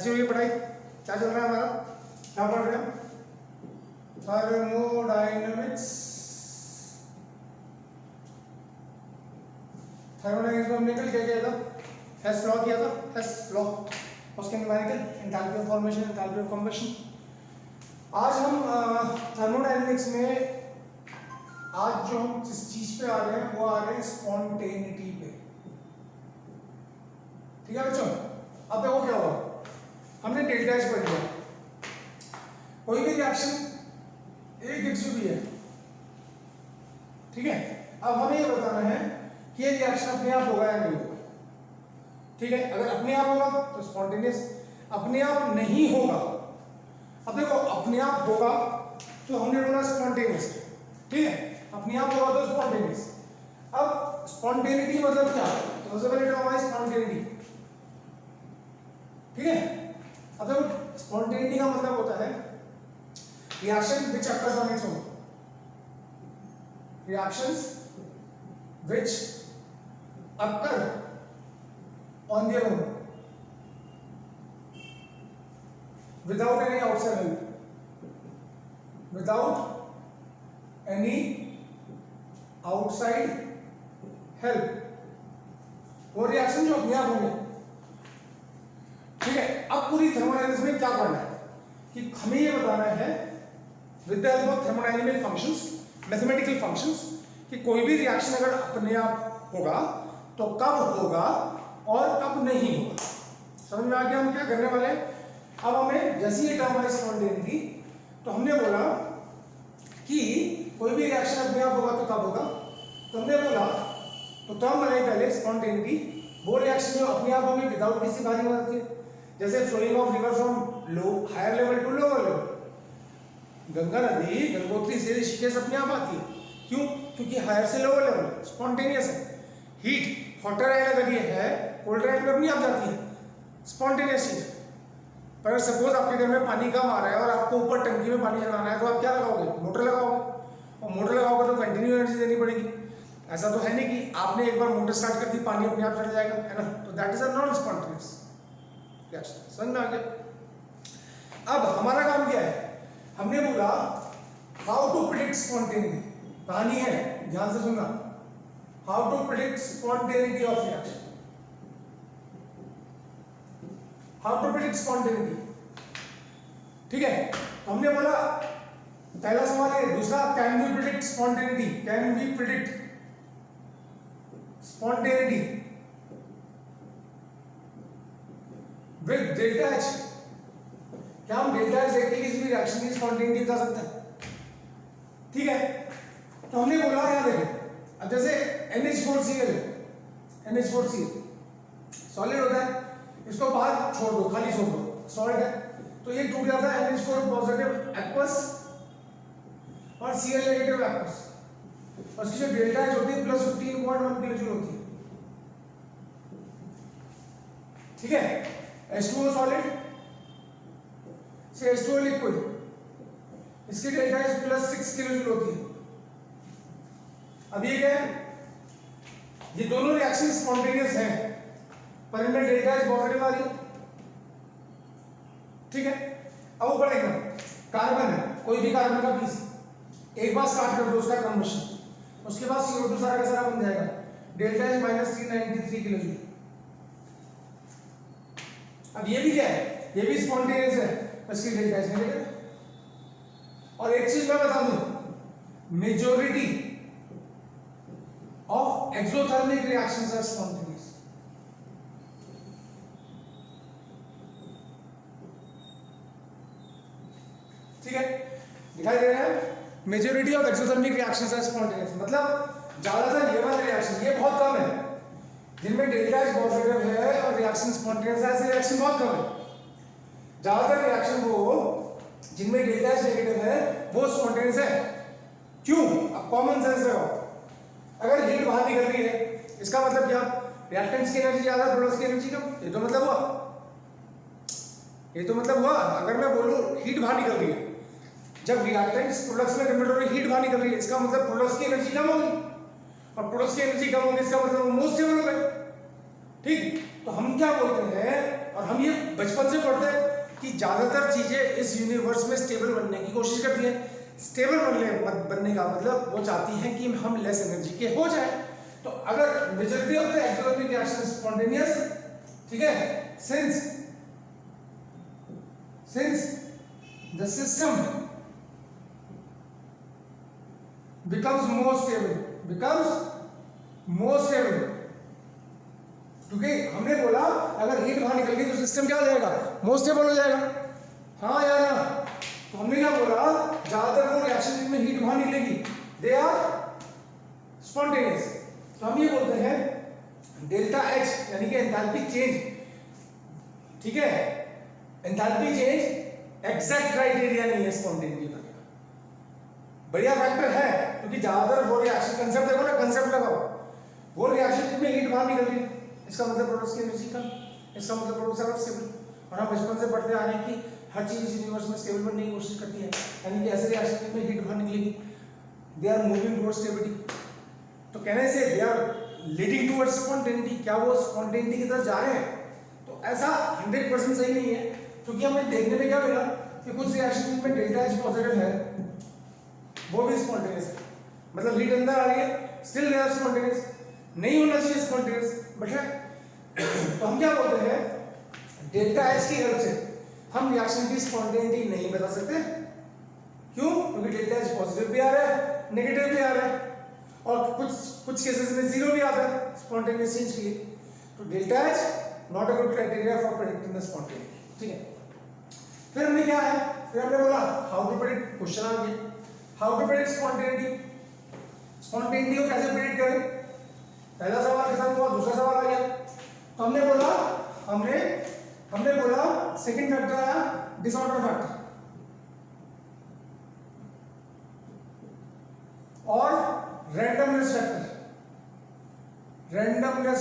ऐसी हुई पढ़ाई। क्या चल रहा है हमारा, क्या पढ़ रहे हैं? थर्मोडायनेमिक्स। थर्मोडायनेमिक्स में हमने कल क्या किया था? हेस लॉ किया था, हेस लॉ, उसके numerical, enthalpy of formation, enthalpy of combustion. आज हम थर्मोडायनेमिक्स में आज जो हम जिस चीज पे आ रहे हैं वो आ रहे हैं स्पॉन्टेनिटी पे। ठीक है बच्चों, अब देखो क्या हुआ, हमने डेल्टा एच पढ़ लिया। कोई भी रिएक्शन एक एक्स भी है, ठीक है। अब हमें ये बताना है कि ये रिएक्शन अपने आप होगा या नहीं होगा। ठीक है, अगर अपने आप होगा तो स्पॉन्टेनियस, अपने आप नहीं होगा, अब देखो अपने आप होगा तो हमने बोला स्पॉन्टेनियस, ठीक है, अपने आप होगा तो स्पॉन्टेनियस। अब स्पॉन्टेनिटी मतलब क्या? तो सबसे पहले हमारी स्पॉन्टेनिटी, ठीक है। अब देखो स्पॉन्टेनिटी का मतलब होता है reaction which occurs on its own, reactions which occur on their own without any outside help, without any outside help, वो रिएक्शन जो अपने आप होंगे। ठीक है, अब पूरी थर्मोडायनेमिक्स में क्या पढ़ना है कि हमें ये बताना है with the help of thermodynamic functions, mathematical functions, कि कोई भी रिएक्शन अगर अपने आप होगा तो कब होगा और कब नहीं होगा। समझ में आ गया हम क्या करने वाले हैं? अब हमें जैसी ये टर्म आई स्पॉन्टेनिटी, तो हमने बोला कि कोई भी रिएक्शन अपने आप होगा तो कब होगा, तो हमने बोला तो टर्म बनाई पहले स्पॉन्टेनिटी, वो रिएक्शन जो अपने आप होंगे विदाउट किसी बाहरी मदद के, जैसे flowing of river from low higher level to lower level. Ganga नदी गंगोत्री से ऋषिकेश अपने आप आती है, क्यों? क्योंकि हायर से लोअर लेवल स्पॉन्टेनियस है। हीट हॉटर एंड अगर ये है कोल्डर एंड में अपनी आप जाती है, स्पॉन्टेनियस चीज। पर सपोज आपके घर में पानी कम आ रहा है और आपको ऊपर टंकी में पानी चढ़ाना है, तो आप क्या लगाओगे? मोटर लगाओगे, और मोटर लगाओगे तो कंटिन्यू एनर्जी देनी पड़ेगी। ऐसा तो है नहीं कि आपने एक बार मोटर स्टार्ट कर दी पानी अपने आप चढ़ जाएगा, है ना? तो that is a non spontaneous reaction. समझ में आ गया? अब हमारा काम क्या है? हमने बोला हाउ टू प्रेडिक्ट स्पॉन्टेनिटी। कहानी है, ध्यान से सुनना। How to predict spontaneity of reaction, how to predict spontaneity. ठीक है, तो हमने बोला पहला सवाल है, दूसरा can we predict spontaneity, can we predict spontaneity with delta H. क्या हम डेल्टा एच देख के किसी भी रिएक्शन की स्पॉन्टेनिटी बता सकते हैं? ठीक है, तो हमने बोला यहां देखो, अब जैसे NH4Cl है, NH4Cl सॉलिड होता है, इसको बाहर छोड़ दो, खाली छोड़ दो, सॉल्ट है, तो ये टूट जाता है NH4 पॉजिटिव एक्वस और Cl नेगेटिव एक्वस, और इसकी जो डेल्टा एच होती है प्लस 15.1 किलो जूल होती है। ठीक है, H2O सॉलिड से H2O लिक्विड, इसकी delta H plus 6 kilo joule होती है। अब ये क्या है? ये दोनों रिएक्शन स्पॉन्टेनियस हैं, पर इनमें डेल्टा एच पॉजिटिव आ रही है। ठीक है, अब ऊपर देखना, कार्बन है, कोई भी कार्बन का पीस, एक बार स्टार्ट कर दो उसका कंबशन, उसके बाद CO2 सारा का सारा बन जाएगा, डेल्टा एच -393 किलो जूल। अब ये भी क्या है? ये भी स्पॉन्टेनियस है, इसकी डेल्टा एच नेगेटिव। और एक चीज मैं बता दूं, majority of exothermic reactions are spontaneous. ठीक है, दिखाई दे रहा है? Majority of exothermic reactions are spontaneous, मतलब ज्यादातर ये वाले रिएक्शन, ये बहुत कम है जिनमें डेल्टा एच पॉजिटिव है और रिएक्शन स्पॉन्टेनियस है, ऐसे रिएक्शन बहुत कम है। ज्यादातर रिएक्शन वो जिनमें डेल्टा एच नेगेटिव है वो स्पॉन्टेनियस है। क्यों? अब कॉमन सेंस लगाओ, अगर हीट बाहर निकल रही है इसका मतलब क्या? रिएक्टेंट्स की एनर्जी ज्यादा, प्रोडक्ट्स की एनर्जी कम। ये तो मतलब हुआ, ये तो मतलब हुआ। अगर मैं बोलूं हीट बाहर निकल रही है, जब रिएक्टेंट्स प्रोडक्ट्स में कन्वर्ट हो रही है, हीट बाहर निकल रही है, इसका मतलब प्रोडक्ट्स की एनर्जी कम होगी, और प्रोडक्ट्स की एनर्जी कम होगी इसका मतलब वो मोस्ट स्टेबल हो गए। ठीक, तो हम क्या बोलते हैं और हम ये बचपन से पढ़ते हैं कि ज्यादातर चीजें इस यूनिवर्स में स्टेबल बनने की कोशिश करती हैं। स्टेबल बनने का मतलब वो चाहती हैं कि हम लेस एनर्जी के हो जाए। तो अगर majority of the exothermic reaction spontaneous, ठीक है, since the system becomes more stable, क्योंकि हमने बोला अगर हीट बाहर निकल गई तो सिस्टम क्या हो जाएगा, मोर स्टेबल हो जाएगा। हाँ या ना? तो हमने क्या बोला, ज्यादातर वो रिएक्शन जिनमें हीट बाहर निकलेगी दे आर स्पॉन्टेनियस। तो हम ये बोलते हैं डेल्टा एच यानी कि एंथैल्पी चेंज, ठीक है, एंथैल्पी चेंज एग्जैक्ट क्राइटेरिया नहीं है स्पॉन्टेनिटी का। बढ़िया फैक्टर है क्योंकि ज्यादातर वो रिएक्शन, कंसेप्ट देखो ना, कंसेप्ट लगाओ, वो रिएक्शन जिसमें हीट बाहर निकल रही है इसका मतलब प्रोडक्ट्स की एनर्जी कम, इसका मतलब प्रोडक्ट्स आर स्टेबल। और हम बचपन से पढ़ते आ रहे हैं कि हर चीज इस यूनिवर्स में स्टेबल बनने की कोशिश करती है, यानी कि ऐसे रिएक्शन जिसमें हीट बाहर निकलेगी they are moving towards stability. तो कहने से they are leading towards spontaneity, क्या वो स्पॉन्टेनिटी की तरफ जा रहे हैं? तो ऐसा 100% सही नहीं है, क्योंकि हमें देखने में क्या मिला कि कुछ रिएक्शन में डेल्टा एच पॉजिटिव है वो भी स्पॉन्टेनियस है, मतलब हीट अंदर आ रही है, स्टिल दे आर स्पॉन्टेनियस। नहीं होना चाहिए स्पॉन्टेनियस, बट है। तो हम क्या बोलते हैं, डेल्टा एच की हेल्प से हम रिएक्शन की स्पॉन्टेनिटी नहीं बता सकते। क्यों? क्योंकि डेल्टा एच पॉजिटिव भी आ रहा है, नेगेटिव भी आ रहा है, और कुछ केसेस में जीरो भी आता है स्पॉन्टेनियस चेंज के लिए। तो delta H not a good criteria for predicting the spontaneity, ठीक है। फिर हमने क्या है, फिर हमने बोला हाउ टू प्रेडिक्ट, क्वेश्चन आ गया how to predict spontaneity. Spontaneity को कैसे प्रेडिक्ट करें? पहला सवाल खत्म हुआ, दूसरा सवाल आ गया। तो हमने बोला सेकंड फैक्टर आया डिसऑर्डर फैक्टर, और रैंडमनेस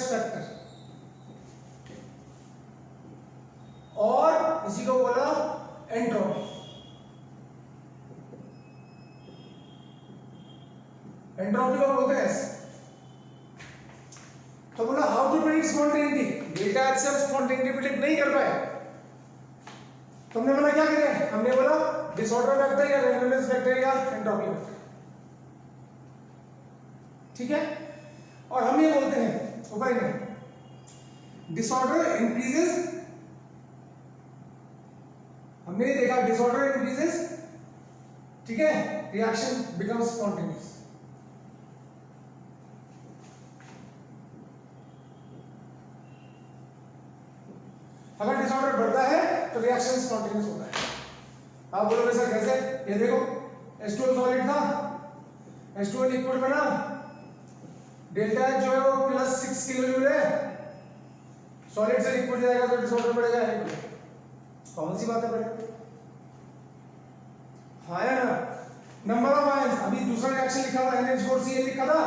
फैक्टर, और इसी को बोला एंट्रोपी। एंट्रोपी को बोलते हैं ऐसे। तो बोला how to predict spontaneity, delta H से स्पॉन्टेनिटी प्रेडिक्ट नहीं कर पाए, तो हमने बोला क्या करें, हमने बोला डिसऑर्डर फैक्टर या रैंडमनेस फैक्टर या एंट्रोपी फैक्टर, ठीक है। और हम ये बोलते हैं ऊपर में डिसऑर्डर इंक्रीजेस, हमने देखा डिसऑर्डर इंक्रीजेस, ठीक है, रिएक्शन बिकम्स स्पॉन्टेनियस। अगर डिसऑर्डर बढ़ता है तो रिएक्शन स्पॉन्टेनियस होता है। आप बोलोगे सर कैसे? ये देखो H2O सॉलिड था, H2O लिक्विड बना, डेल्टा एच जो है वो +6 किलोजूल है, सॉलिड से लिक्विड जाएगा तो डिसऑर्डर बढ़ेगा, कौन सी बात है बढ़ेगा? हाँ या ना? नंबर ऑफ आयंस, अभी दूसरा रिएक्शन लिखा था NH4Cl लिखा था,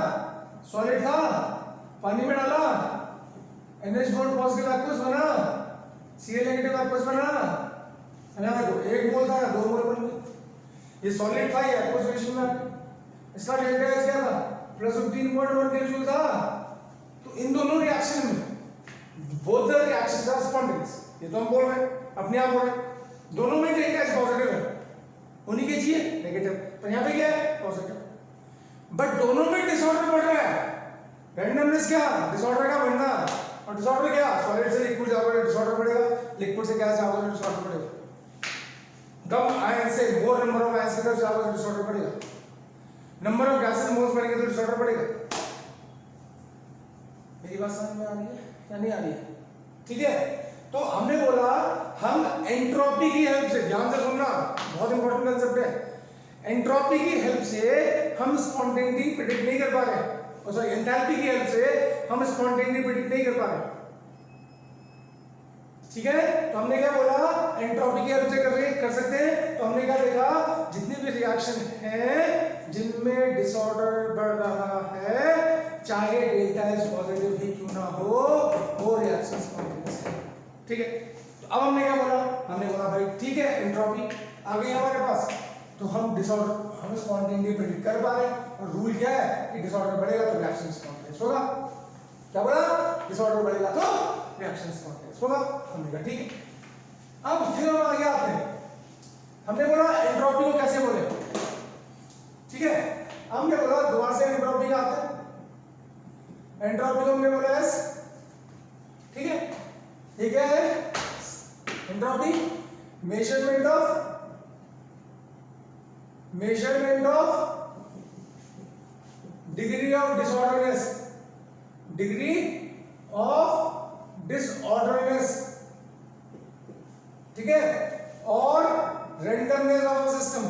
सॉलिड था, पानी में डाला, NH4 पॉजिटिव एक्वस बना, Cl नेगेटिव एक्वस बना, देखो एक मोल था, 2 मोल बन गए। ये सॉलिड था, ये एक्वस रिएक्शन में, इसका डेल्टा एच क्या था, +15.1 किलोजूल था। तो इन दोनों रिएक्शन में both the reactions are spontaneous, ये तो हम बोल रहे हैं, अपने आप बोल रहे हैं, दोनों में डेल्टा एच पॉजिटिव है, उन्हीं के चाहिए नेगेटिव, तो यहाँ पे क्या है पॉजिटिव, बट दोनों में डिसऑर्डर बढ़ रहा है। रैंडमनेस क्या, डिसऑर्डर का बढ़ना, और डिसऑर्डर क्या, सॉलिड से लिक्विड जाओगे तो डिसऑर्डर बढ़ेगा, लिक्विड से गैस जाओगे तो डिसऑर्डर बढ़ेगा, कम आयन से मोर नंबर ऑफ आयंस की तरफ जाओगे तो डिसऑर्डर बढ़ेगा, नंबर ऑफ गैसेस मोल्स बढ़ेंगे तो डिसऑर्डर बढ़ेगा। मेरी बात समझ में आ रही है या नहीं आ रही है? ठीक है। तो हमने बोला हम एंट्रोपी की हेल्प से, ध्यान से सुनना, बहुत इंपॉर्टेंट कांसेप्ट है, एंट्रोपी की हेल्प से हम स्पॉन्टेनिटी प्रेडिक्ट नहीं कर पा रहे, और सॉरी एंथैल्पी की हेल्प से हम स्पॉन्टेनिटी प्रेडिक्ट नहीं कर पा रहे, ठीक है। तो हमने क्या बोला, एंट्रोपी की हेल्प से कर सकते हैं। तो हमने क्या देखा, जितने भी रिएक्शन हैं जिनमें डिसऑर्डर बढ़ रहा है, चाहे डेल्टा एच पॉजिटिव ही क्यों ना हो, वो रिएक्शन स्पॉन्टेनियस है, ठीक है। तो अब हमने क्या बोला, हमने बोला भाई ठीक है एंट्रोपी आ गई हमारे पास, तो हम डिसऑर्डर, हम स्पॉन्टेनिटी प्रेडिक्ट कर पा रहे हैं, और रूल क्या है कि डिसऑर्डर बढ़ेगा तो रिएक्शन स्पॉन्टेनियस होगा। क्या बोला, डिसऑर्डर बढ़ेगा तो रिएक्शन स्पॉन्टेनियस होगा। हमने कहा ठीक है। अब फिर हम आगे आते हैं। हमने बोला एंट्रोपी को कैसे बोले, ठीक है। हमने बोला दोबारा से एंट्रोपी का आता है, एंट्रोपी को हमने बोला एस, ठीक है। ये क्या है entropy? Measurement of degree of disorderness, degree of disorderness, ठीक है, और randomness of a system,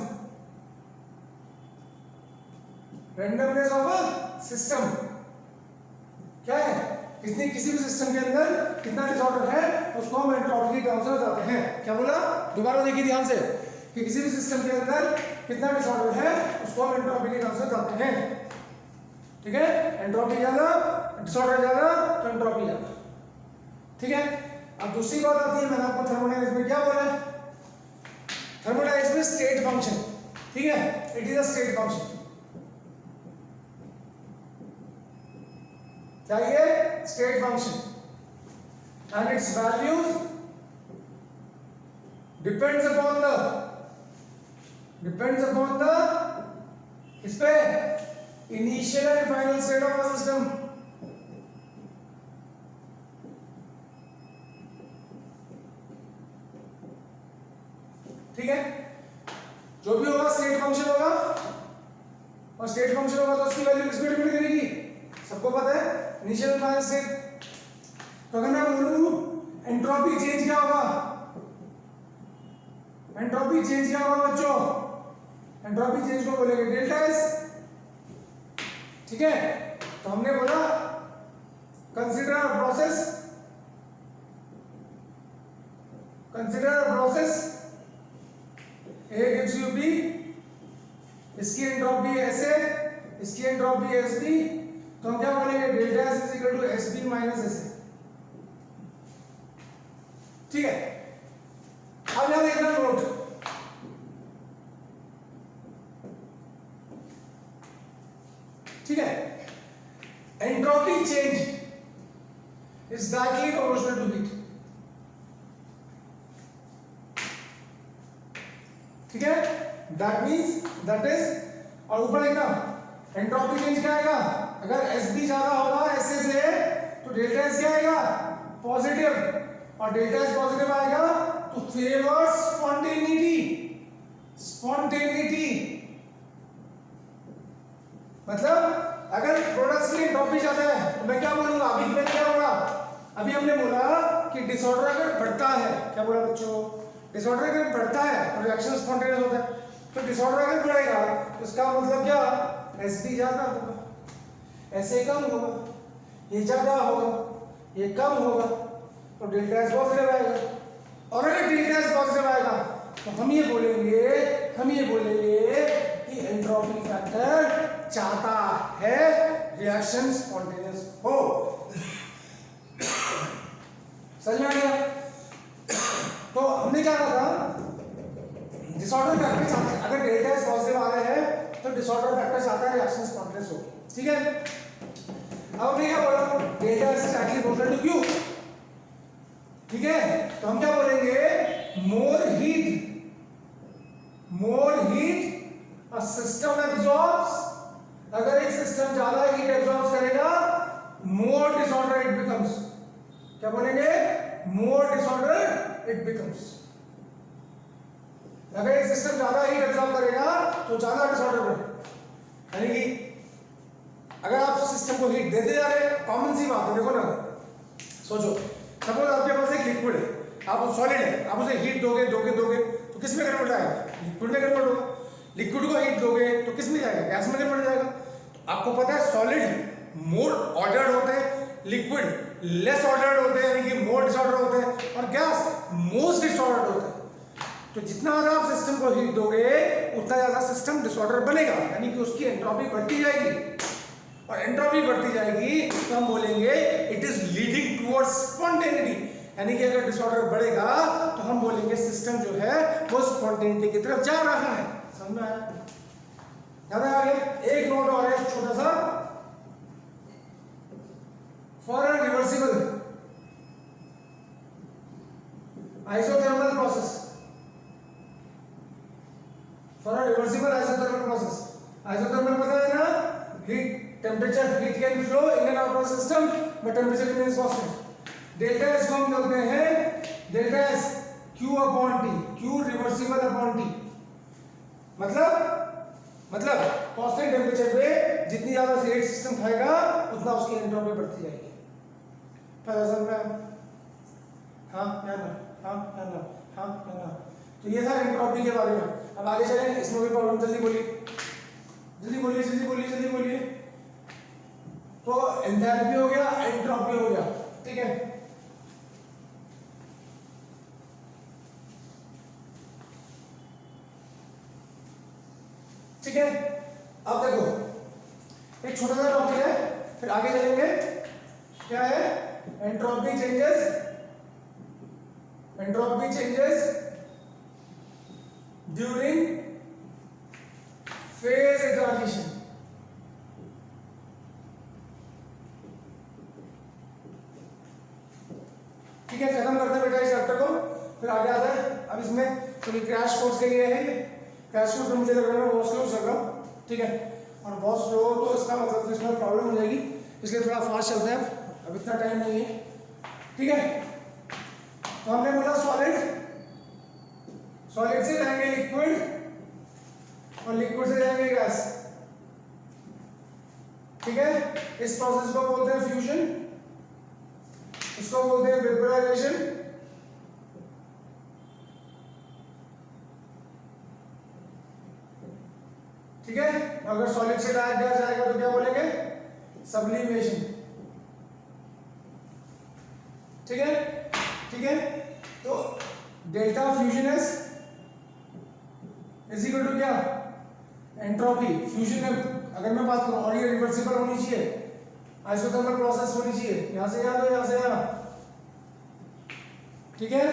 randomness of a system क्या है? किसी भी सिस्टम के अंदर कितना डिसऑर्डर है उसको हम एंट्रोपी के टर्म्स में बताते हैं। क्या बोला? दोबारा देखिए ध्यान से कि किसी भी सिस्टम के अंदर कितना डिसऑर्डर है उसको हम एंट्रोपी के टर्म्स में बताते हैं, ठीक है। एंट्रोपी ज्यादा, डिसऑर्डर ज्यादा तो एंट्रोपी ज्यादा, ठीक है। अब दूसरी बात आती है, मैंने आपको थर्मोडायनामिक्स में क्या बोला? थर्मोडायनामिक्स में स्टेट फंक्शन, ठीक है, it is a state function. क्या ये? State function and it's values depends upon the इस पे initial and final state of a system, ठीक है। जो भी होगा स्टेट फंक्शन होगा, और स्टेट फंक्शन होगा तो उसकी वैल्यू किस पे डिपेंड करेगी? सबको पता है इनिशियल फाइनल स्टेट। तो अगर मैं बोलूं एंट्रोपी चेंज क्या होगा? एंट्रोपी चेंज क्या होगा बच्चों? एंट्रोपी चेंज को बोलेंगे डेल्टा एस, ठीक है। तो हमने बोला consider a process, A gives you B, इसकी एंट्रोपी ऐसे, इसकी एंट्रोपी एस बी, तो हम क्या बोलेंगे? Delta S is equal to S B minus S A, ठीक है। अब यहां देखना नोट, ठीक है। Entropy change is directly proportional to heat, ठीक है। दैट मींस दैट इज, और ऊपर देखना एंट्रोपी चेंज क्या आएगा? अगर एस बी ज्यादा होगा एस ए से तो डेल्टा एस क्या आएगा? पॉजिटिव, और डेल्टा एस पॉजिटिव आएगा तो फेवर स्पॉन्टेनिटी, स्पॉन्टेनिटी मतलब अगर प्रोडक्ट्स की एंट्रोपी ज्यादा है तो मैं क्या बोलूंगा? अभी मैं क्या बोला? अभी हमने बोला कि डिसऑर्डर अगर बढ़ता है, क्या बोला बच्चों? डिसऑर्डर अगर बढ़ता है तो रिएक्शन स्पॉन्टेनियस होता है, तो डिसऑर्डर अगर बढ़ेगा तो इसका मतलब क्या? एस बी ज्यादा होगा, ऐसे कम होगा, ये ज्यादा होगा, ये कम होगा, तो डेल्टा एस पॉजिटिव आएगा। और अगर डेल्टा एस पॉजिटिव आएगा तो हम ये बोलेंगे कि एंट्रोपी फैक्टर चाहता है रिएक्शन स्पॉन्टेनियस हो। समझ में आ गया? तो हमने क्या कहा था? डिसऑर्डर फैक्टर चाहता है, अगर डेल्टा एस पॉजिटिव आ रहा है तो डिसऑर्डर फैक्टर चाहता है रिएक्शन स्पॉन्टेनियस हो, ठीक है। अब हमने क्या बोला? Delta S is directly proportional to Q, ठीक है। तो हम क्या बोलेंगे? More heat a system absorbs, अगर एक सिस्टम ज्यादा हीट एब्जॉर्ब करेगा मोर डिसऑर्डर इट बिकम्स, क्या बोलेंगे? मोर डिसऑर्डर इट बिकम्स। अगर एक सिस्टम ज्यादा हीट एब्जॉर्ब करेगा तो ज्यादा डिसऑर्डर बनेगा। यानी कि अगर आप सिस्टम को हीट देते जा रहे हैं, कॉमन सी बात है, देखो ना, सोचो सपोज आपके पास एक लिक्विड है, आप सॉलिड है, आप उसे हीट दोगे तो किस में कन्वर्ट आएगा? लिक्विड में कन्वर्ट होगा। लिक्विड को हीट दोगे तो किस में जाएगा? गैस में कन्वर्ट जाएगा। तो आपको पता है सॉलिड मोर ऑर्डर्ड होते हैं, लिक्विड लेस ऑर्डर्ड होते हैं, यानी कि मोर डिसऑर्डर होते हैं, और गैस मोस्ट डिसऑर्डर्ड होता है। तो जितना ज्यादा आप सिस्टम को हीट दोगे उतना ज्यादा सिस्टम डिसऑर्डर बनेगा, यानी कि उसकी एंट्रोपी बढ़ती जाएगी, और एंट्रोपी बढ़ती जाएगी तो हम बोलेंगे it is leading towards spontaneity, यानी कि अगर डिसऑर्डर बढ़ेगा तो हम बोलेंगे सिस्टम जो है वो स्पॉन्टेनिटी की तरफ जा रहा है। समझ में आया? याद आ गया? एक नोट और है छोटा सा, for a reversible isothermal process, for a reversible isothermal process. Isothermal पता है ना, heat temperature, heat can flow in and out of system but temperature remains constant. Delta S को हम बोलते हैं delta S Q upon T, Q reversible upon T, मतलब constant temperature पे जितनी ज्यादा हीट सिस्टम खाएगा उतना उसकी एंट्रोपी बढ़ती जाएगी। पता समझ में? हाँ या ना, हाँ या ना, हाँ या ना। तो ये था एंट्रोपी के बारे में। अब आगे चलें, इसमें भी प्रॉब्लम, जल्दी बोलिए, जल्दी बोलिए, जल्दी बोलिए, जल्दी बोलिए। तो एंथैल्पी हो गया, एंट्रोपी हो गया, ठीक है। ठीक है, अब देखो एक छोटा सा टॉपिक है, फिर आगे चलेंगे। क्या है? Entropy changes, entropy changes during phase transition. ठीक है, खत्म करते हैं बेटा इस चैप्टर को, फिर आगे आता है। अब इसमें तो क्रैश कोर्स के लिए है, ये क्रैश कोर्स में मुझे लग रहा है बहुत स्लो चल रहा हूँ, ठीक है, और बहुत स्लो तो इसका मतलब इसमें प्रॉब्लम हो जाएगी, इसलिए थोड़ा फास्ट चलते हैं, अब इतना टाइम नहीं है, ठीक है। तो हमने बोला सॉलिड, सॉलिड से जाएंगे लिक्विड और लिक्विड से जाएंगे गैस, ठीक है। इस प्रोसेस को बोलते हैं फ्यूजन, इसको बोलते हैं वेपराइजेशन, ठीक है। अगर सॉलिड से डायरेक्ट गैस जाएगा तो क्या बोलेंगे? सब्लिमेशन, ठीक है, ठीक है। तो delta fusion S is equal to क्या? एंट्रोपी। फ्यूजन में अगर मैं बात करूं, और ये रिवर्सिबल होनी चाहिए, आइसोथर्मल प्रोसेस होनी चाहिए, यहां से यहां तो यहां से यहां, ठीक है।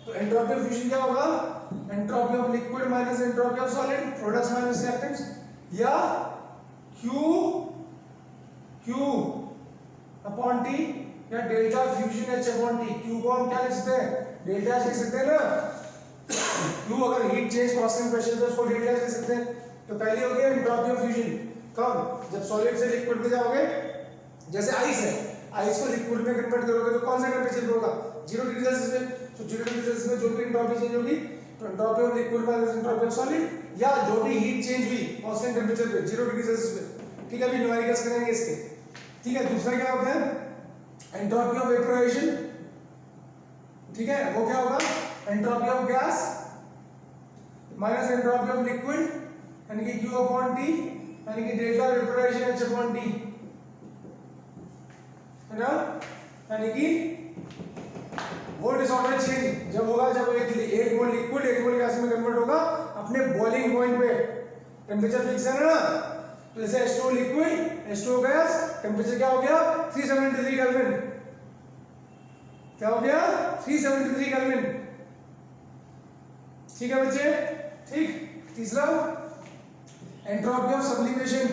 तो एंट्रोपी ऑफ फ्यूजन क्या होगा? Entropy of liquid minus entropy of solid, products minus reactants, या Q अपॉन T, या delta fusion H upon T। Q को हम क्या लिख सकते हैं? डेल्टा H लिख सकते हैं ना। Q अगर हीट चेंज कांस्टेंट प्रेशर पे उसको डेल्टा H लिख सकते हैं। तो पहली हो गई एंट्रोपी ऑफ फ्यूजन, कब? जब सॉलिड से लिक्विड में जाओगे, जैसे आइस है, आइस को लिक्विड में कन्वर्ट करोगे तो कौन सा टेम्परेचर पे होगा? 0 डिग्री सेल्सियस पे। तो 0 डिग्री सेल्सियस में जो भी एंट्रोपी चेंज होगी, तो entropy of liquid minus entropy of solid, या जो भी हीट चेंज हुई कांस्टेंट टेम्परेचर पे 0 डिग्री सेल्सियस पे, ठीक है। अभी न्यूमेरिकल्स करेंगे इसके, ठीक है। दूसरा क्या होता है? एंट्रोपी ऑफ वेपोराइजेशन, ठीक है, वो क्या होगा? Entropy of gas minus entropy of liquid, यानी कि Q अपॉन T, यानी कि delta vaporisation H upon T, है ना। यानी कि वो डिसऑर्डर चेंज जब होगा, जब एक मोल लिक्विड 1 मोल गैस में कन्वर्ट होगा अपने बॉइलिंग पॉइंट पे, टेम्परेचर फिक्स है ना। तो जैसे H2 liquid, H2 gas, temperature क्या हो गया? 373 केल्विन। क्या हो गया? 373 केल्विन, ठीक है बच्चे, ठीक। तीसरा एंट्रोपी ऑफ सब्लिमेशन,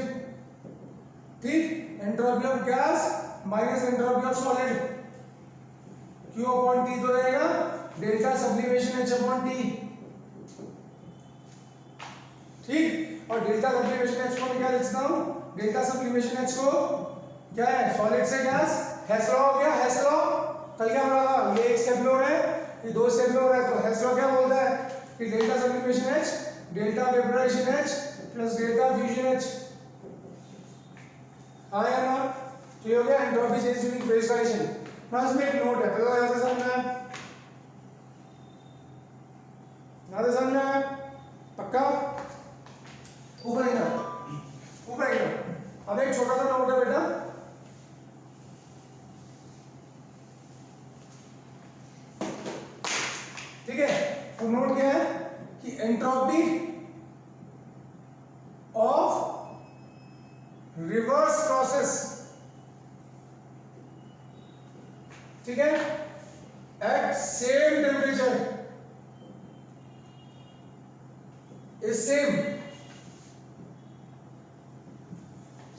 ठीक, entropy of gas minus entropy of solid, Q upon T तो रहेगा delta sublimation H upon T, ठीक। और डेल्टा सब्लिमेशन H को मैं क्या लिखता हूं? डेल्टा सब्लिमेशन H को क्या है? सॉलिड से गैस, हेस लॉ हो गया, हेस लॉ। कल क्या बोला था? ये एक स्टेप लॉ है, ये 2 स्टेप लॉ है, तो हेस लॉ क्या बोलता है कि delta sublimation H, delta vaporisation H plus delta fusion H, हाँ या ना। तो ये हो गया entropy change during phase transition. ना इसमें एक नोट है, पहले याद समझना है, याद समझना है पक्का। ऊपर ही ना, ऊपर ही ना। अब एक छोटा सा नोट है बेटा, ठीक है। तो नोट क्या है कि एंट्रोपी ऑफ रिवर्स प्रोसेस, ठीक है, at same temperature is same.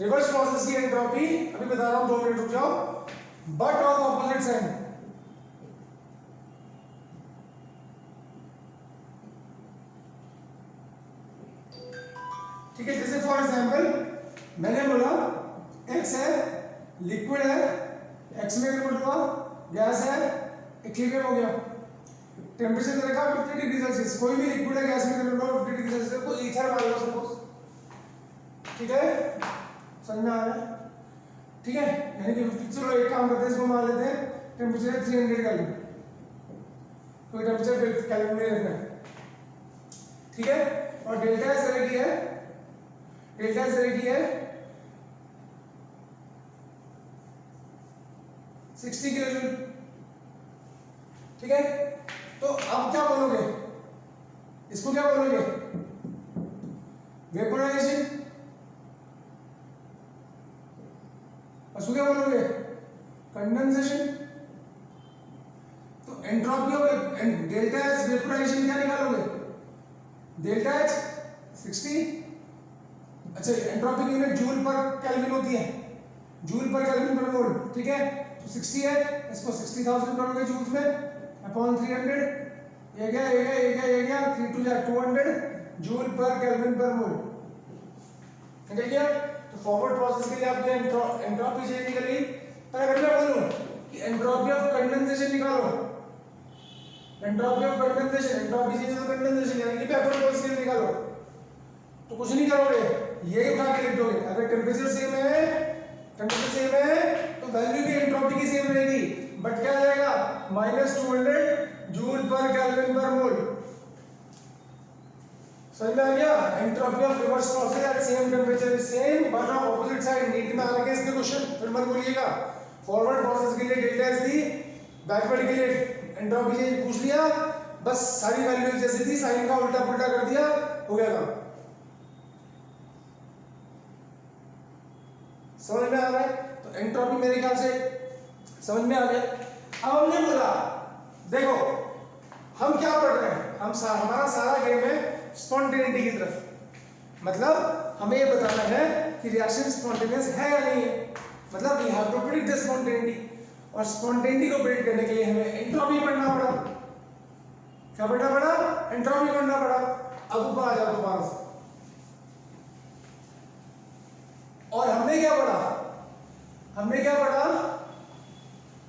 Reverse process की एंट्रोपी अभी बता रहा हूं, 2 मिनट रुक जाओ, बट ऑफ ऑपोजिट साइन, ठीक है, जैसे फॉर एग्जांपल मैंने बोला x है, लिक्विड है, x में कन्वर्ट हुआ, गैस है, इक्विलिब्रियम हो गया, टेम्परेचर दे रखा 50 डिग्री सेल्सियस, कोई भी लिक्विड है गैस में कन्वर्ट हुआ 50 डिग्री सेल्सियस, कोई ईथर मान लो सपोज, ठीक है, समझ में आ रहा है, ठीक है, यानी कि 50, चलो एक काम करते हैं, इसको मान लेते हैं टेम्परेचर 300 केल्विन, कोई टेम्परेचर केल्विन में रखना है, ठीक है, और डेल्टा एस रेडी है, डेल्टा एस रेडी है 60 किलो जूल, ठीक है, तो अब क्या बोलोगे, इसको क्या बोलोगे, वेपोराइजेशन, उसको क्या बोलोगे, कंडेंसेशन, तो entropy of delta H vaporisation क्या निकालोगे, डेल्टा एच 60, अच्छा एंट्रोपी की यूनिट जूल पर केल्विन होती है, जूल पर केल्विन पर मोल, ठीक है, तो 60 है, इसको 60,000 करोगे जूल्स में अपॉन 300, ये गया 3 2 जा 200 जूल पर केल्विन पर मोल, ठीक है, तो फॉरवर्ड प्रोसेस के लिए आपने एंट्रोपी चाहिए निकाली, पर अगर मैं बोलूं कि एंट्रोपी ऑफ कंडेंसेशन निकालो, entropy of condensation, entropy change of condensation यानी कि बैकवर्ड प्रोसेस के लिए निकालो, तो कुछ नहीं करोगे, ये उठा के लिख दोगे, अगर टेम्परेचर सेम है तो वैल्यू भी एंट्रोपी की सेम रहेगी, बट क्या आ जाएगा -200 जूल पर केल्विन पर मोल, समझ में आ गया, entropy of reverse process at same temperature is same but on opposite side, NEET में आ रहा है इसमें क्वेश्चन, फिर मत बोलिएगा, फॉरवर्ड प्रोसेस के लिए डेल्टा एस दी, बैकवर्ड के लिए एंट्रोपी चेंज पूछ लिया, बस सारी वैल्यू जैसी थी, साइन का उल्टा पुल्टा कर दिया, हो गया काम, समझ में आ रहा है, तो एंट्रोपी मेरे ख्याल से समझ में आ गया। अब हमने बोला देखो हम क्या पढ़ रहे हैं, हमारा सारा गेम है स्पॉन्टेनिटी की तरफ, मतलब हमें ये बताना है कि रिएक्शन स्पॉन्टेनियस है या नहीं है, मतलब we have to predict the spontaneity, और स्पॉन्टेनिटी को प्रेडिक्ट करने के लिए हमें एंट्रोपी पढ़ना पड़ा, क्या पढ़ना पड़ा, एंट्रोपी पढ़ना पड़ा। अब ऊपर आ जाओ दोबारा से, और हमने क्या पढ़ा,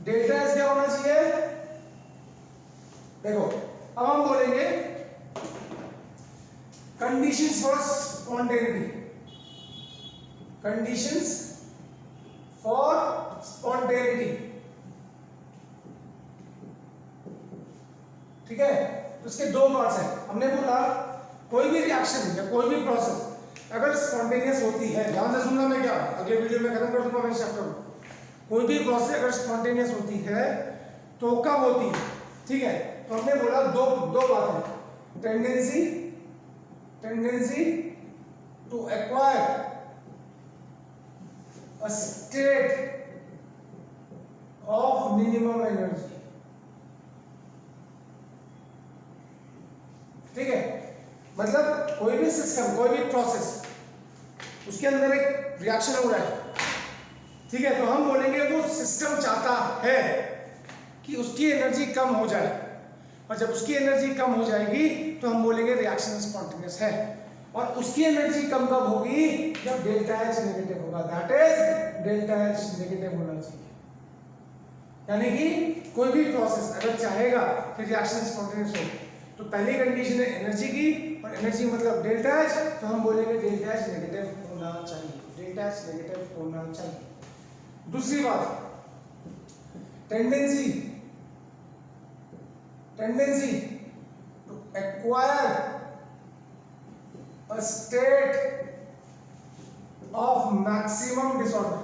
डेल्टा एस क्या होना चाहिए, देखो अब हम बोलेंगे conditions for spontaneity, conditions for spontaneity, ठीक है, तो इसके दो पार्ट्स हैं, हमने बोला कोई भी रिएक्शन या कोई भी प्रोसेस अगर स्पॉन्टेनियस होती है, ध्यान से सुनना, मैं क्या अगले वीडियो में खत्म कर दूंगा मैं चैप्टर, कोई भी प्रोसेस अगर स्पॉन्टेनियस होती है तो कब होती है, ठीक है, तो हमने बोला दो बातें, tendency to acquire a state of minimum energy, ठीक है, मतलब कोई भी सिस्टम, कोई भी प्रोसेस, उसके अंदर एक रिएक्शन हो रहा है, ठीक है, तो हम बोलेंगे वो सिस्टम चाहता है कि उसकी एनर्जी कम हो जाए, और जब उसकी एनर्जी कम हो जाएगी तो हम बोलेंगे रिएक्शन स्पॉन्टेनियस है, और उसकी एनर्जी कम कब होगी, जब डेल्टा एच नेगेटिव होगा, that is delta H negative होना चाहिए, यानी कि कोई भी प्रोसेस अगर चाहेगा कि रिएक्शन स्पॉन्टेनियस हो तो पहली कंडीशन है एनर्जी की, और एनर्जी मतलब डेल्टा एच, तो हम बोलेंगे डेल्टा एच नेगेटिव होना चाहिए, डेल्टा एच नेगेटिव होना चाहिए। दूसरी बात, tendency to acquire a state of maximum disorder,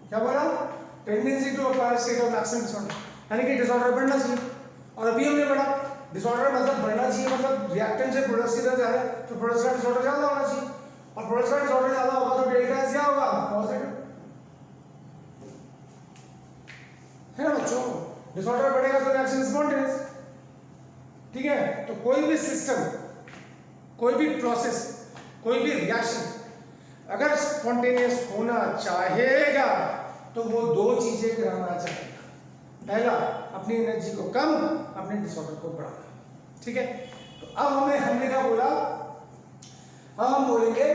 क्या बोला, tendency to acquire state of maximum disorder, यानी कि डिसऑर्डर बढ़ना चाहिए, और अभी हमने पढ़ा डिसऑर्डर मतलब बढ़ना चाहिए, मतलब रिएक्टेंट से प्रोडक्ट्स की तरफ जा रहे हैं तो प्रोडक्ट्स का डिसऑर्डर ज्यादा होना चाहिए, और प्रोडक्ट्स का डिसऑर्डर ज्यादा होगा तो डेल्टा एस क्या होगा, पॉजिटिव, है ना बच्चों, डिसऑर्डर बढ़ेगा तो रिएक्शन स्पॉन्टेनियस, ठीक है, तो कोई भी सिस्टम, कोई भी प्रोसेस, कोई भी रिएक्शन अगर स्पॉन्टेनियस होना चाहेगा तो वो दो चीजें कराना चाहेगा, पहला अपनी एनर्जी को कम, अपने डिसऑर्डर को बढ़ाना, ठीक है, तो अब हमने क्या बोला, अब हम बोलेंगे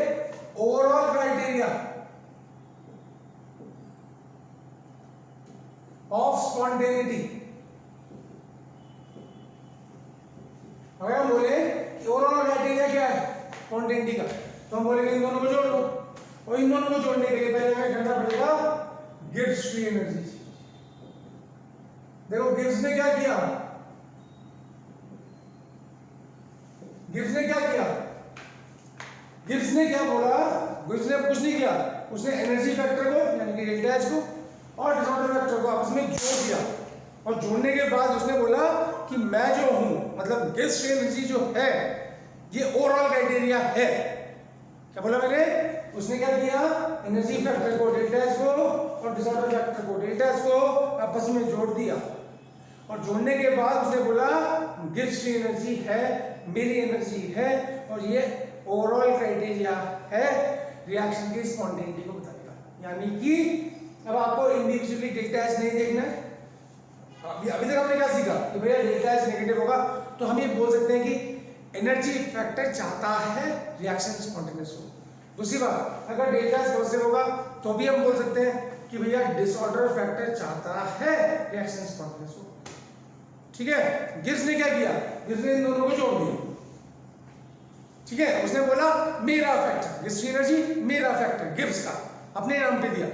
ओवरऑल क्राइटेरिया ऑफ स्पॉन्टेनिटी। अगर हम बोले कि ओवरऑल क्राइटेरिया क्या है स्पॉन्टेनिटी का, तो हम बोलेंगे इन दोनों को जोड़ लो, और इन दोनों को जोड़ने के लिए पहले हमें करना पड़ेगा गिब्स फ्री एनर्जी। देखो गिब्स ने क्या किया, गिब्स ने क्या किया, गिब्स ने क्या बोला, गिब्स ने कुछ नहीं किया, उसने एनर्जी फैक्टर को यानी कि डेल्टा एच को और डिसऑर्डर फैक्टर को आपस में जोड़ दिया, और जोड़ने के बाद उसने बोला कि मैं जो हूं, मतलब गिब्स फ्री एनर्जी जो है ये ओवरऑल क्राइटेरिया है। क्या बोला मैंने, उसने क्या किया, एनर्जी फैक्टर को डेल्टा एच को और डिसऑर्डर फैक्टर को डेल्टा एच को आपस में जोड़ दिया, और जोड़ने के बाद उसने बोला गिब्स फ्री एनर्जी है, मेरी एनर्जी है, और ये ओवरऑल क्राइटेरिया है रिएक्शन की स्पॉन्टेनिटी को बताएगा। यानी कि अब आपको इंडिविजुअली डेल्टा एच नहीं देखना है। अभी तक हमने क्या सीखा कि भैया डेल्टा एच नेगेटिव होगा, तो हम ये बोल सकते हैं कि एनर्जी फैक्टर चाहता है रिएक्शन स्पॉन्टेनियस हो। दूसरी बात, अगर डेल्टा एच पॉजिटिव होगा तो भी हम बोल सकते हैं कि भैया डिसऑर्डर फैक्टर चाहता है रिएक्शन स्पॉन्टेनियस हो। ठीक है, गिब्स ने क्या किया, गिब्स ने इन दोनों को जोड़ दिया। ठीक है, उसने बोला मेरा फैक्टर, गिब्स फ्री एनर्जी मेरा फैक्टर, गिब्स का अपने नाम पे दिया,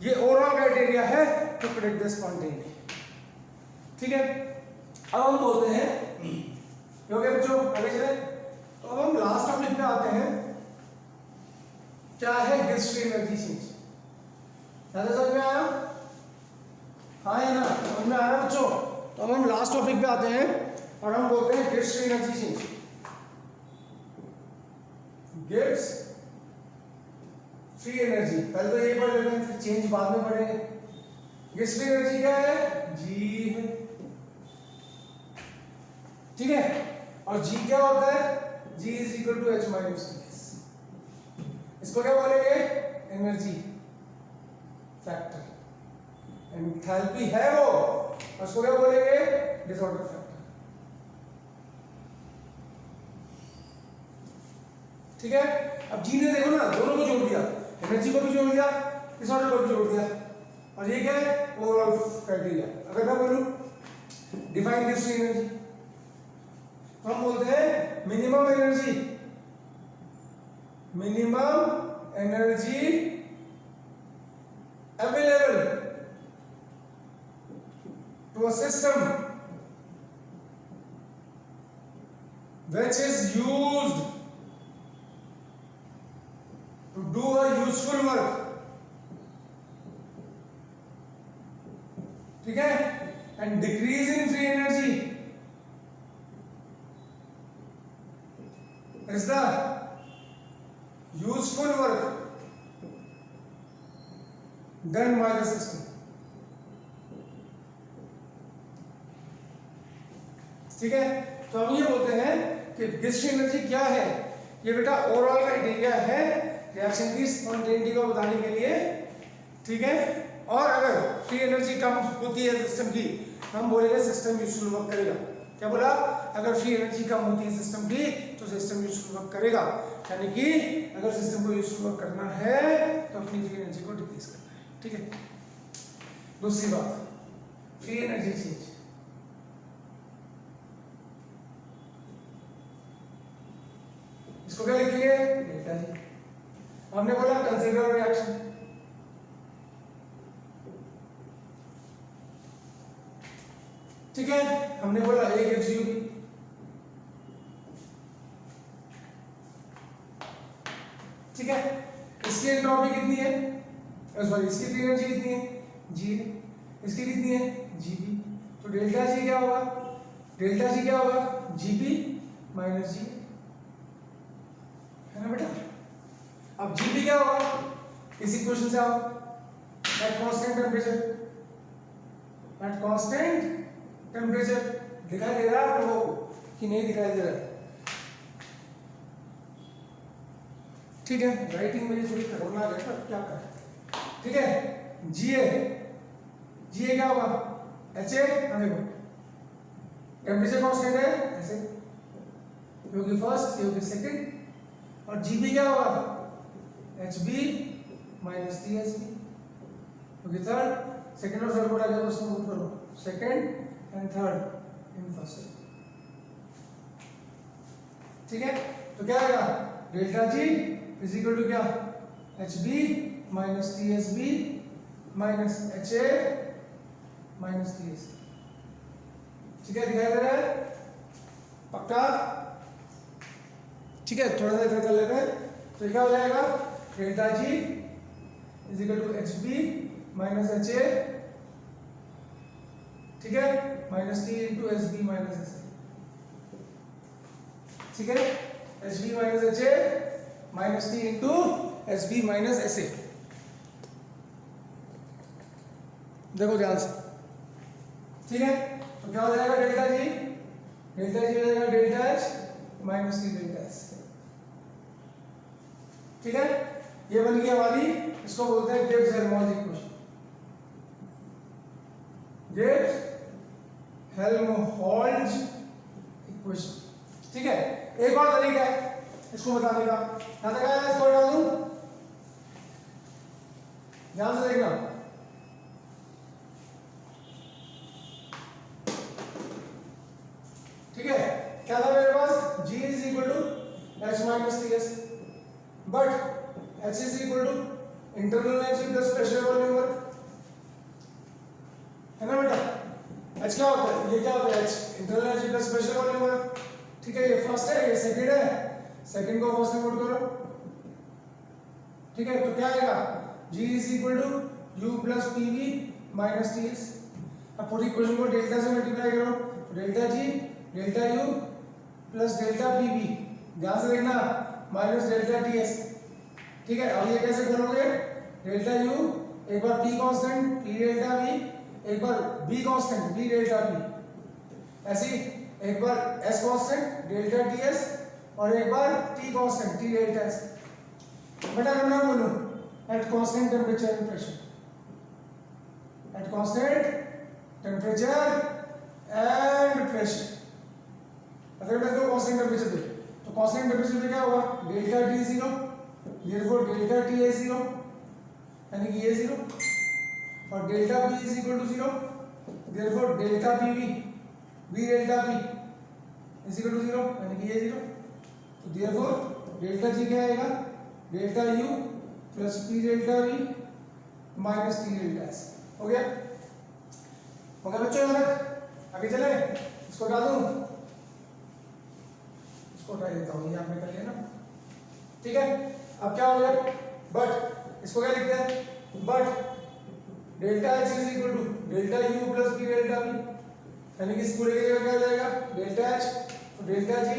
ये ओवरऑल क्राइटेरिया है टू प्रेडिक्ट द स्पॉन्टेनिटी। ठीक है, अब हम बोलते हैं क्योंकि बच्चों आगे चले, तो अब हम लास्ट टॉपिक पे आते हैं, क्या है गिब्स फ्री एनर्जी चेंज। ज़्यादा समझ में आया, हाँ है ना, समझ में आया बच्चों। तो अब हम लास्ट टॉपिक पे आते हैं और हम बोलते हैं Gibbs free energy change. Gibbs free energy पहले तो ये पढ़ लेते हैं, फिर चेंज बाद में पढ़ेंगे। गिब्स फ्री एनर्जी क्या है, जी है। ठीक है, और जी क्या होता है, G is equal to H minus T. इसको क्या बोलेंगे, एनर्जी फैक्टर, एंथैल्पी है वो, और उसको क्या बोलेंगे, डिसऑर्डर फैक्टर। ठीक है, अब जी ने देखो ना दोनों को जोड़ दिया, एनर्जी को भी जोड़ दिया, डिसऑर्डर को भी जोड़ दिया, और ये क्या है, ओवरऑल क्राइटेरिया। अगर मैं बोलूं डिफाइन गिब्स फ्री एनर्जी, तो हम बोलते हैं minimum energy, minimum energy available to a system which is used to do a useful work। ठीक है, and decrease in free energy is the useful work done by the system। ठीक है, तो हम ये बोलते हैं कि गिब्स फ्री एनर्जी क्या है, ये बेटा ओवरऑल क्राइटेरिया है रिएक्शन की स्पॉन्टेनिटी को बताने के लिए। ठीक है, और अगर फ्री एनर्जी कम होती है सिस्टम की, हम बोलेंगे सिस्टम यूजफुल वर्क करेगा। क्या बोला, अगर फ्री एनर्जी कम होती है सिस्टम की तो सिस्टम यूजफुल वर्क करेगा, यानी कि अगर सिस्टम को यूजफुल वर्क करना है तो अपनी फ्री एनर्जी को डिक्रीज करना है। ठीक है, दूसरी बात, फ्री एनर्जी चेंज, इसको क्या लिखेंगे, डेल्टा जी। हमने बोला कंसीडर रिएक्शन, ठीक है, हमने बोला ए गिव्स यू बी। ठीक है, इसकी एंट्रोपी कितनी है, सॉरी इसकी फ्री एनर्जी कितनी है, जी है, इसकी कितनी है, जी बी। तो डेल्टा जी क्या होगा, डेल्टा जी क्या होगा, जी बी माइनस जी, है ना बेटा। अब जी बी क्या होगा, इस इक्वेशन से आओ, at constant temperature, at constant temperature दिखाई दे रहा है आप लोगों को कि नहीं दिखाई दे रहा है। ठीक है, राइटिंग मेरी थोड़ी खतरनाक है पर क्या करें। ठीक है, जी ए क्या होगा, एच ए, देखो टेम्परेचर कांस्टेंट है ऐसे, ये होगी फर्स्ट, ये होगी सेकंड, और जीबी क्या होगा एचबी माइनस टीएसबी, क्योंकि थर्ड, सेकंड और थर्ड को डाल के उसको मूव करो, second and third in first. ठीक है, तो क्या आएगा delta G is equal to क्या H B minus T S B minus H A minus T S. ठीक है, दिखाई दे रहा है पक्का? ठीक है, थोड़ा सा इधर कर लेते हैं, तो क्या हो जाएगा delta G is equal to H B minus H A, ठीक है, minus T into S B minus S A. ठीक है, H B minus H A minus T into S B minus S A. देखो ध्यान से, ठीक है, तो क्या हो जाएगा डेल्टा जी हो जाएगा delta H minus T delta S. ठीक है, ये बन गई हमारी, इसको बोलते हैं गिब्स-हेल्महोल्ट्ज इक्वेशन। Gibbs-Helmholtz equation. ठीक है, एक और तरीका है इसको बताने का, क्या तरीका है इसको बता दूं, ध्यान से देखना। ठीक है, क्या था मेरे पास G is equal to H minus T S, but H is equal to internal energy plus pressure volume work, है ना बेटा? H क्या होता है, ये क्या होता है, H internal energy plus pressure volume work. ठीक है, ये फर्स्ट है, ये सेकंड है, सेकंड को फर्स्ट में पुट करो। ठीक है, तो क्या आएगा G is equal to U plus PV minus TS। अब पूरी इक्वेशन को डेल्टा से मल्टीप्लाई करो, तो delta G delta U plus delta PV, ध्यान से देखना, माइनस डेल्टा TS। ठीक है, अब ये कैसे करोगे, डेल्टा U एक बार P constant P delta V, एक बार B constant B delta P, ऐसी एक बार S कांस्टेंट डेल्टा TS और एक बार T constant T delta S। बेटा मैं ना बोलूं at constant temperature and pressure, at constant temperature and pressure. अगर मैं इसको कांस्टेंट टेम्परेचर दे, तो कांस्टेंट टेम्परेचर पे क्या होगा delta T zero, therefore delta T है जीरो, यानी कि ये जीरो, और delta P is equal to zero, therefore delta PV V delta P is equal to zero, यानी कि ये जीरो। तो therefore डेल्टा G क्या आएगा, delta U plus P delta V minus T delta S। हो गया? हो गया बच्चों? आगे चले, इसको हटा दूं, इसको हटा देता हूं, ये आपने कर लिया ना। ठीक है, अब क्या हो गया, बट इसको क्या लिखते हैं, but delta H is equal to delta U plus P delta V, यानी कि इस पूरे की जगह क्या हो जाएगा डेल्टा H, तो delta G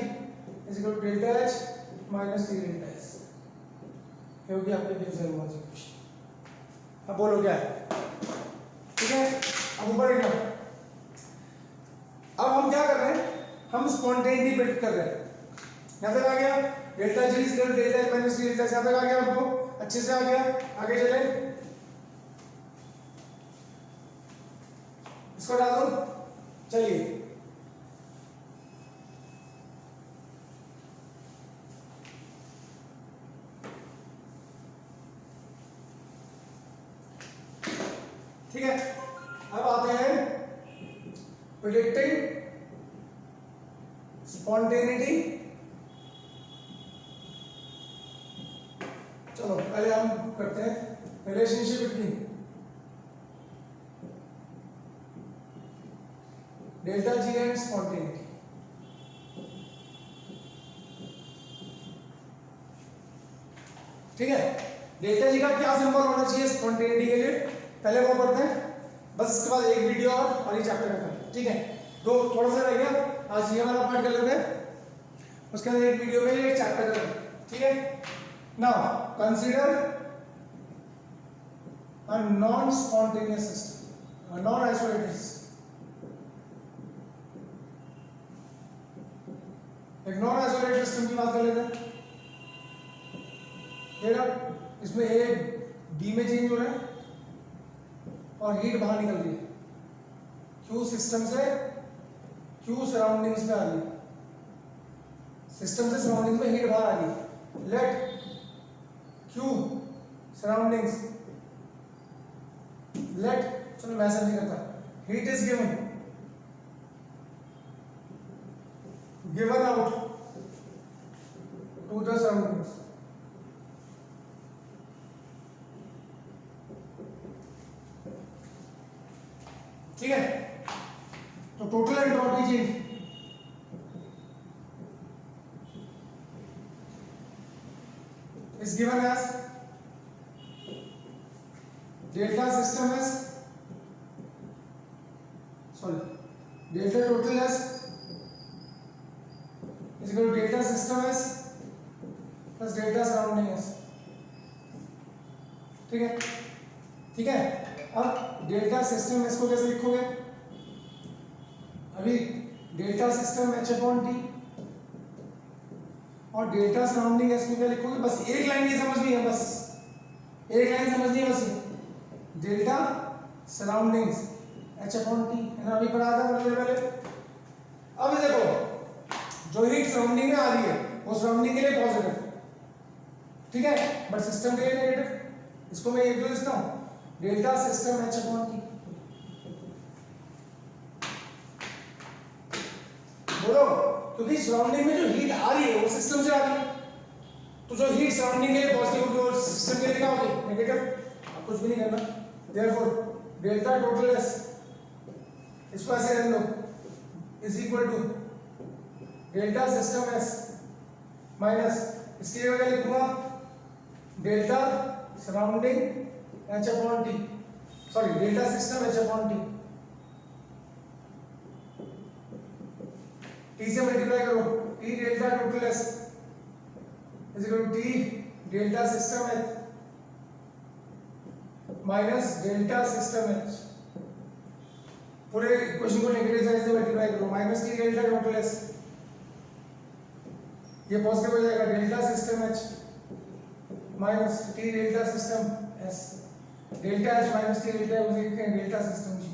is equal to delta H minus T delta S। ये होगी आपकी गिब्स-हेल्महोल्ट्ज इक्वेशन। अब बोलो क्या है? ठीक है, अब ऊपर देखना, अब हम क्या कर रहे हैं, हम स्पॉन्टेनिटी प्रेडिक्ट कर रहे हैं। यहां तक आ गया, delta G is equal to delta H minus T delta S, यहां तक आ गया आपको, अच्छे से आ गया। आगे चले, इसको डाल दो, चलिए ठीक है, अब आते हैं प्रेडिक्टिंग स्पॉन्टेनिटी। चलो पहले हम करते हैं relationship between delta G and spontaneity. ठीक है, डेल्टा G का क्या सिंबल होना चाहिए स्पॉन्टेनिटी के लिए, पहले वो पढ़ते हैं, बस इसके बाद एक वीडियो और ये चैप्टर खत्म। ठीक है, तो थोड़ा सा रह गया, आज ये वाला पार्ट कर लेते हैं, उसके बाद एक वीडियो में ये चैप्टर खत्म। ठीक है, now consider a non spontaneous system, a non isolated system. एक नॉन आइसोलेटेड सिस्टम की बात कर लेते हैं। इसमें ए बी में चेंज हो रहा है और हीट बाहर निकल रही है, Q सिस्टम से Q सराउंडिंग्स में आ गई, सिस्टम से सराउंडिंग्स में हीट बाहर आ गई, लेट Q सराउंडिंग्स, लेट, चलो मैं ऐसा नहीं करता, heat is given out to the surroundings. ठीक है, तो total entropy change is given as delta system as, sorry, delta total as is equal to delta system as plus delta surrounding as। ठीक है, ठीक है। अब डेल्टा सिस्टम इसको कैसे लिखोगे? अभी डेल्टा सिस्टम H/T और डेल्टा सराउंडिंग इसको क्या लिखोगे? बस एक लाइन ये समझनी है, बस एक लाइन समझनी है, बस डेल्टा सराउंडिंग्स H/T है ना, अभी पढ़ा था पहले। अब देखो जो हीट सराउंडिंग में आ रही है वो सराउंडिंग के लिए पॉजिटिव, ठीक है, बट सिस्टम के लिए नेगेटिव। इसको मैं एक दो लिखता हूं, डेल्टा सिस्टम H/T, बोलो, क्योंकि सराउंडिंग में जो हीट आ रही है वो सिस्टम से आ रही है, तो जो हीट सराउंडिंग के लिए पॉजिटिव होगी और सिस्टम के लिए क्या होगी? नेगेटिव। अब कुछ भी नहीं करना, देयरफॉर डेल्टा टोटल एस, इसको ऐसे रहने दो, is equal to delta system S minus, इसकी जगह क्या लिखूंगा? Delta surrounding H/T, sorry delta system H/T, T से मल्टीप्लाई करो, T delta total S is equal to T delta system H minus delta system H, पूरे equation को negative side से multiply करो, minus T delta total S, ये positive हो जाएगा, delta system H minus T delta system S, delta H minus T delta उसे लिखते हैं delta system G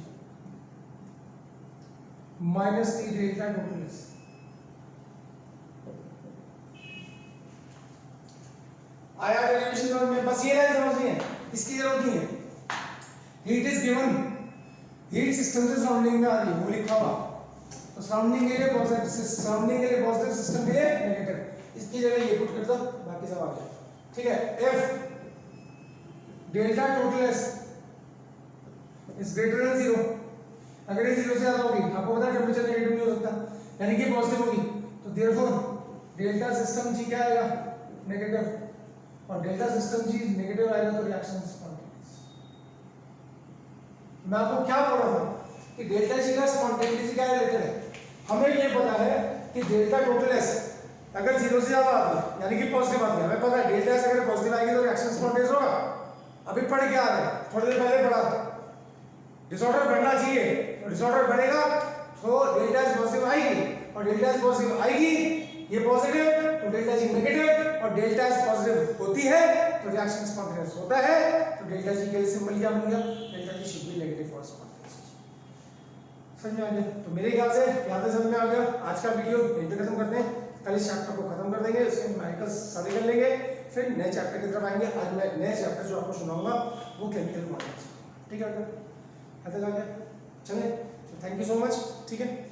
minus T delta total S। आया डेरिवेशन में? बस ये लाइन समझनी है, इसकी जरूरत नहीं है। Heat is given, heat system से सराउंडिंग में आ रही है वो लिखा हुआ, तो सराउंडिंग के लिए पॉजिटिव, सराउंडिंग के लिए पॉजिटिव, सिस्टम के लिए नेगेटिव, इसकी जगह ये पुट कर दो, बाकी सब आ गया। ठीक है, F delta total S is greater than 0, अगर ये 0 से ज्यादा होगी, आपको पता है टेंपरेचर नेगेटिव नहीं हो सकता, यानी कि पॉजिटिव होगी, तो देयरफॉर डेल्टा सिस्टम G क्या आएगा? नेगेटिव, और डेल्टा सिस्टम G नेगेटिव आएगा तो रिएक्शन स्पॉन्टेनियस। मैं आपको क्या बोल रहा था कि डेल्टा G का स्पॉन्टेनिटी क्या रिलेटेड है? हमें ये पता है कि डेल्टा टोटल एस अगर 0 से ज्यादा आती है यानी कि पॉजिटिव आती है, हमें पता है डेल्टा एस अगर पॉजिटिव आएगी तो रिएक्शन स्पॉन्टेनियस होगा। अभी पढ़ के आ रहे हैं, थोड़ी देर पहले पढ़ा था, डिसऑर्डर बढ़ना चाहिए, तो डिसऑर्डर बढ़ेगा तो डेल्टा एस पॉजिटिव आएगी, और डेल्टा एस पॉजिटिव आएगी, ये पॉजिटिव तो डेल्टा G नेगेटिव, और डेल्टा एस पॉजिटिव होती है तो रिएक्शन स्पॉन्टेनियस होता है, तो डेल्टा G के लिए सिंबल क्या बन गया? Delta G should be negative for spontaneous. समझ में आ गया? तो मेरे ख्याल से यहाँ तक समझ में आ गया। आज का वीडियो यहीं पे खत्म करते हैं, कल इस चैप्टर को खत्म कर देंगे, उसके न्यूमेरिकल्स सारे कर लेंगे, फिर नए चैप्टर की तरफ आएंगे। आज मैं नए चैप्टर जो आपको सुनाऊंगा वो केमिकल क्वांटिटीज, ठीक है? खत्म आ गया, चलिए, थैंक यू सो मच, ठीक है।